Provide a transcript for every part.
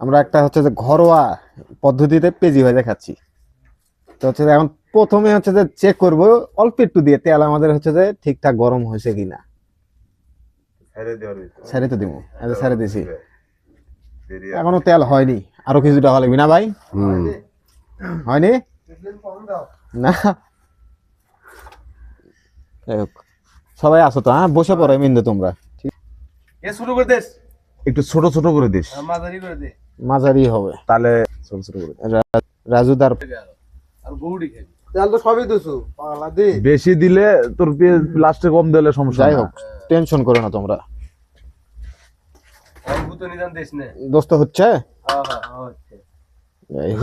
আমরা একটা হচ্ছে যে ঘরোয়া পদ্ধতিতে পেঁয়াজি ভাজা খাচ্ছি। তো হচ্ছে যে এখন প্রথমে হচ্ছে যে চেক করব অল্প একটু দিয়ে তেল আমাদের হচ্ছে যে ঠিকঠাক গরম হয়েছে কিনা। ছেড়ে তো দিব, ছেড়ে দিছি, এখনো তেল হয়নি, আরো কিছুটা হলে না ভাই? হয়নি না। যাই হোক, সবাই আসো তো, হ্যাঁ বসে পড়ো মিন্দু তোমরা। শুরু করে দিস, একটু ছোট ছোট করে দিস, মাঝারি করে দে, মাঝারি হবে তাহলে ছোট ছোট করে রাজুদার। আর গৌড়ি খাবি তেল তো সবই দিছো পাগলা দি। বেশি দিলে তোর লাস্টে কম দিলে সমস্যা। যাই হোক, টেনশন করো না তোমরা। ভূত নিদান দেশ নে দোস্ত হচ্ছে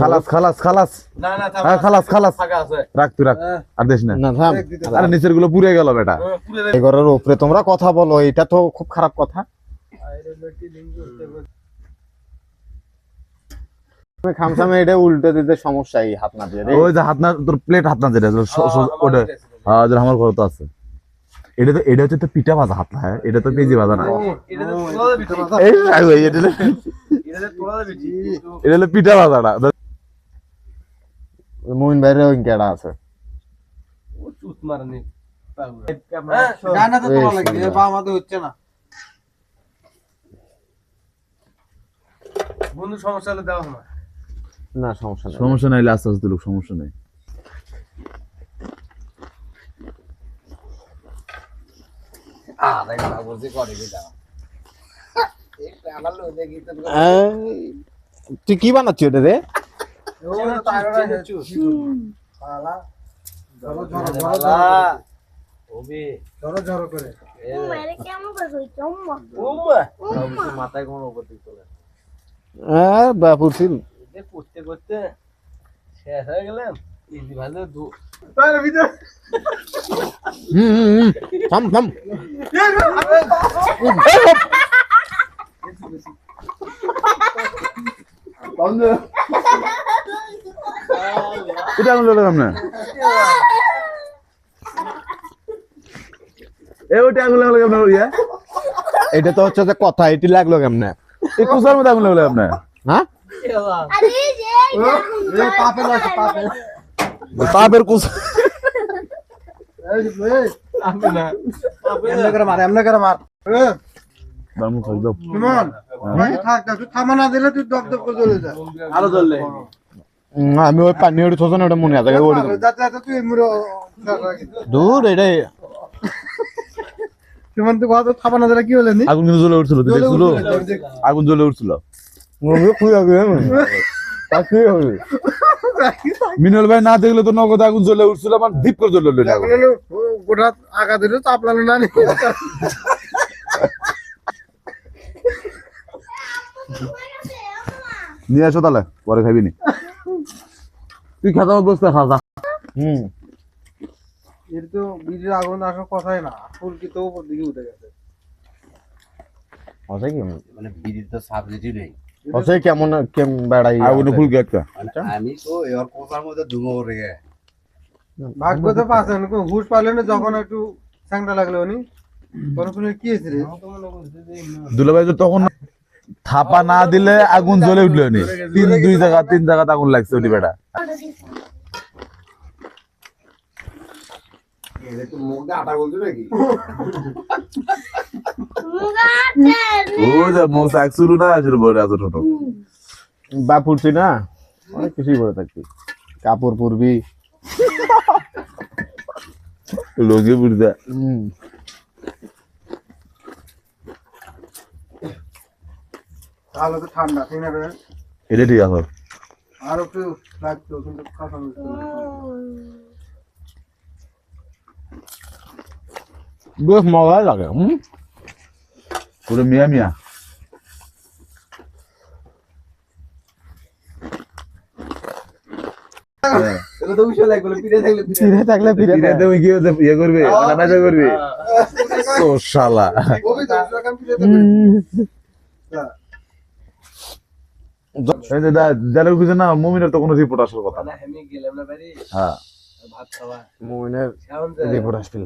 খালাস খালাস খালাস, না না থাম, হ্যাঁ খালাস খালাস, ফাঁকা আছে। রাখ তুই রাখ, আর দেশ না। না থাম, আরে নিচের গুলো পুড়ে গেল বেটা। এই ঘরের উপরে তোমরা কথা বলো, এটা তো খুব খারাপ কথা। তুমি খামসামে এটা উল্টে দিতে সমস্যা, এই হাত না দিয়ে ওই যে হাত না, তোর প্লেট হাত না যেটা ওটা, হ্যাঁ যেটা আমার ঘরে তো আছে। এটা তো, এটা হচ্ছে তো পিঠা ভাজা হাত না, হ্যাঁ এটা তো পেঁয়াজি ভাজা না। এই ভাই, এটা হলো পিঠা ভাজাটা। মুমিন বাইরে ওই কেডা আছে। গানা তো তোলা লাগে, বা আমাদের হচ্ছে না। বন্ধু সমস্যা হলে দাও না। না সমস্যা নেই, সমস্যা নাই, আস্তে আস্তে লোক, সমস্যা নেই। তুই কি বানাচ্ছি এটা রে? বাপুর সিল করতে করতে শেষ হয়ে গেলাম। থাম থাম। এটা আঙুল লাগাম না, এই ওটা আঙুল লাগাম না, ইয়া এটা তো হচ্ছে যে কথা, এটি লাগলো কেমনে? এই কুসার মধ্যে আঙুল লাগাম না, হ্যাঁ পাপের কুসা। এমনে করে মার, এমনে করে মার। বামু খাই দাও। সুমন ভাই থাক না, তুই থামা না দিলে তুই দপ দপ করে জ্বলে যা। আরো জ্বললে আমি ওই পানি ওটা থোসন ওটা মনে আছে ওটা যাতে তুই মুরো দূর এটাই। সুমন তুই কথা থামা না দিলে কি হলো নি? আগুন কিন্তু জ্বলে উঠছিল, তুই দেখছিল আগুন জ্বলে উঠছিল। মিনল ভাই না দেখলে তো নগদ আগুন জ্বলে উঠছিল, মানে দীপ করে জ্বলে উঠলো আগুন। গোটা আগা দিলে চাপলানো না নি। নিয়ে আসো তাহলে, পরে খাবি নি। তুই খাতা বসতে খাওয়া। এর তো বিড়ির আগুন আসার কথাই না, ফুলকি তো উপর দিকে উঠে গেছে। আছে কি মানে বিড়ির তো সাবজেক্টই নেই। আছে কেমন কেম বেড়াই আগুনে ফুলকে একটা। আমি তো এর কোথার মধ্যে ধুমো করে গে ভাগ্য তো পাচ্ছেন, হুশ পাইলেন যখন একটু স্যাংটা লাগলো উনি কোন কি হয়েছে রে? দুলাভাই তো তখন থাপা না দিলে আগুন জ্বলে উঠলো নি, তিন জায়গা আগুন লাগছে ওটি বেটা। মুখে আটা বলছো নাকি? ও যে মুখ শাক শুরু না শুরু বলে এত ছোট বাপুর তুই না অনেক কিছুই বলে থাকবি, কাপড় পরবি, লোকে বুঝতে। তাহলে তো ঠান্ডা ঠিক না রে? এটা ঠিক আছে। আর একটু লাগতো কিন্তু কথা বলতে বেশ মজাই লাগে। পুরো মিয়া মিয়া। এটা তো উশা লাগলো, পিড়ে থাকলে ফিরে থাকলে ফিরে কি রে কি হচ্ছে, ইয়ে করবে নানা করবে ও শালা। ওই তো যখন পিড়ে এই যে যারা কিছু না, মুমিনের তো কোনো রিপোর্ট আসার কথা না। আমি গেলাম না বাড়ি হ্যাঁ ভাত খাওয়া। মোমিনের রিপোর্ট আসছিল।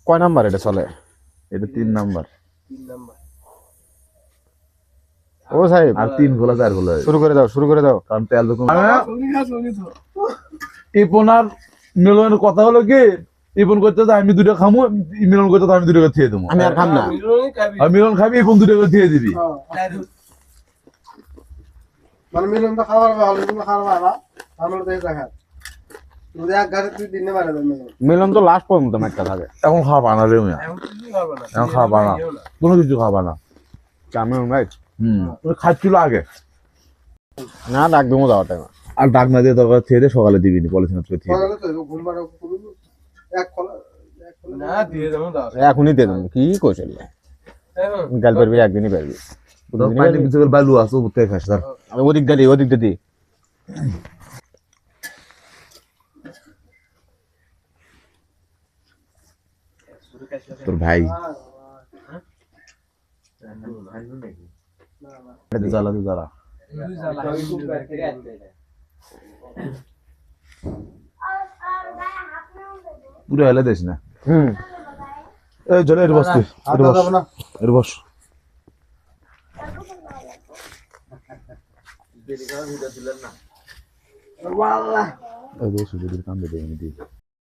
কয় নাম্বার এটা চলে? এটা 3 নাম্বার। 3 নাম্বার ও সাহেব আর 3 গোলা 4 গোলা শুরু করে দাও শুরু করে দাও। কারণ তেল তো ইপনার মিলনের কথা হলো কি ইপন করতে যে আমি দুটো খামু মিলন করতে আমি দুটো খেয়ে দেবো আমি আর খাম না। আর মিলন খাবি ইপন দুটো খেয়ে দিবি মানে মিলন তো খাবার ভালো কিন্তু খাবার ভালো আমরা তো এই দেখা যদি এক ঘাটে তুই দিনে বাড়া দেন মিলন তো লাস্ট পর্যন্ত ম্যাচটা থাকে। এখন খাওয়া বানা রে মিয়া এখন খাওয়া বানা কোনো কিছু খাওয়া বানা কেমন ভাই? খাচ্ছিল আগে না ডাক দেবো যাওয়ার টাইম। আর ডাক না দিয়ে দরকার খেয়ে দিয়ে সকালে দিবি নি পলিথিন থেকে খেয়ে সকালে তো ঘুম পাড়া করবি এক কলা না দিয়ে দেবো দাও এখনই দিয়ে দেবো কি কৌশল গাল পারবি একদিনই পারবি। তো পানি কিছু বালু আছে উপর থেকে খাস তার আমি ওদিক দিয়ে তোর ভাই জ্বালা তো জ্বালা পুরো এলে দেশ না এই চলে এর বসতে এর বস এই বস যদি কাম দেবে